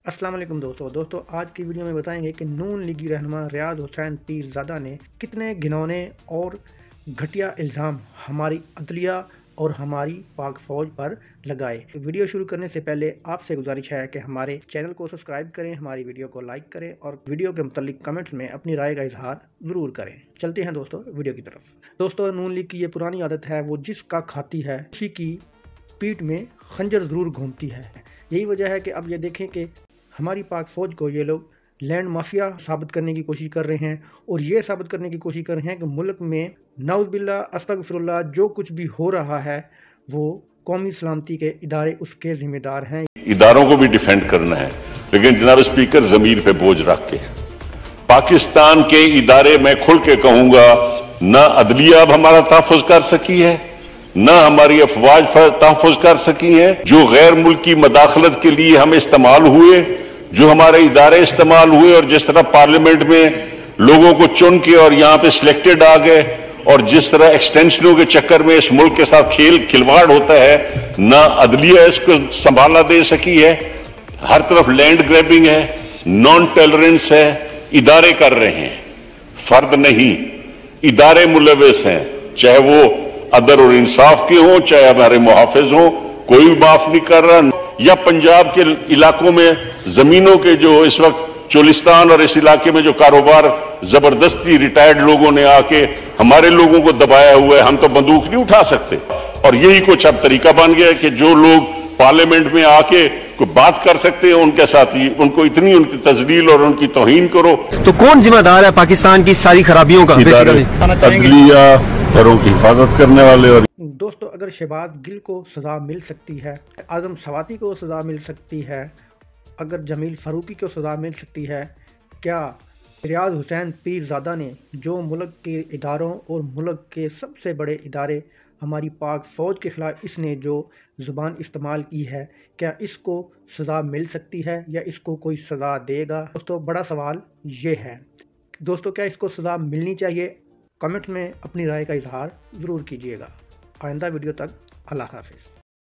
अस्सलाम वालेकुम दोस्तों आज की वीडियो में बताएंगे कि नून लीगी रहनुमा रियाज हुसैन पीरज़ादा ने कितने घिनौने और घटिया इल्ज़ाम हमारी अदलिया और हमारी पाक फ़ौज पर लगाए। वीडियो शुरू करने से पहले आपसे गुजारिश है कि हमारे चैनल को सब्सक्राइब करें, हमारी वीडियो को लाइक करें और वीडियो के मुतालिक कमेंट्स में अपनी राय का इजहार ज़रूर करें। चलते हैं दोस्तों वीडियो की तरफ। दोस्तों, नून लीग की ये पुरानी आदत है, वो जिसका खाती है उसी की पीठ में खंजर ज़रूर घूमती है। यही वजह है कि अब ये देखें कि हमारी पाक फ़ौज को ये लोग लैंड माफिया साबित करने की कोशिश कर रहे हैं और ये साबित करने की कोशिश कर रहे हैं कि मुल्क में नाउज़ुबिल्लाह अस्तगफिरुल्लाह जो कुछ भी हो रहा है वो कौमी सलामती के इदारे उसके जिम्मेदार हैं। इदारों को भी डिफेंड करना है, लेकिन जनाब स्पीकर ज़मीर पे बोझ रख के पाकिस्तान के इदारे मैं खुल के कहूंगा, ना अदलिया अब हमारा तहफ़्फ़ुज़ कर सकी है, ना हमारी अफवाज तहफ़्फ़ुज़ कर सकी है। जो गैर मुल्की मदाखलत के लिए हम इस्तेमाल हुए, जो हमारे इदारे इस्तेमाल हुए और जिस तरह पार्लियामेंट में लोगों को चुन के और यहाँ पे सिलेक्टेड आ गए और जिस तरह एक्सटेंशनों के चक्कर में इस मुल्क के साथ खिलवाड़ होता है, ना अदलिया इसको संभाला दे सकी है। हर तरफ लैंड ग्रैबिंग है, नॉन टॉलरेंस है, इदारे कर रहे हैं, फर्द नहीं इदारे मुलविस हैं, चाहे वो अदल और इंसाफ के हों, चाहे हमारे मुहाफिज हों, कोई भी माफ नहीं कर रहा। या पंजाब के इलाकों में जमीनों के जो इस वक्त चोलिस्तान और इस इलाके में जो कारोबार जबरदस्ती रिटायर्ड लोगों ने आके हमारे लोगों को दबाया हुआ है, हम तो बंदूक नहीं उठा सकते। और यही कुछ अब तरीका बन गया कि जो लोग पार्लियामेंट में आके कोई बात कर सकते हैं उनके साथ ही उनको इतनी उनकी तजलील और उनकी तौहीन करो। तो कौन जिम्मेदार है पाकिस्तान की सारी खराबियों का? अदलिया, घरों की हिफाजत करने वाले। और दोस्तों, अगर शहबाज गिल को सज़ा मिल सकती है, आज़म सवाती को सज़ा मिल सकती है, अगर जमील फ़ारूकी को सज़ा मिल सकती है, क्या रियाज हुसैन पीरज़ादा ने जो मुल्क के इदारों और मुल्क के सबसे बड़े इदारे हमारी पाक फ़ौज के ख़िलाफ़ इसने जो ज़ुबान इस्तेमाल की है, क्या इसको सज़ा मिल सकती है या इसको कोई सज़ा देगा? दोस्तों, बड़ा सवाल ये है। दोस्तों, क्या इसको सज़ा मिलनी चाहिए? कमेंट्स में अपनी राय का इजहार ज़रूर कीजिएगा। आइंदा वीडियो तक अल्लाह हाफ़िज़।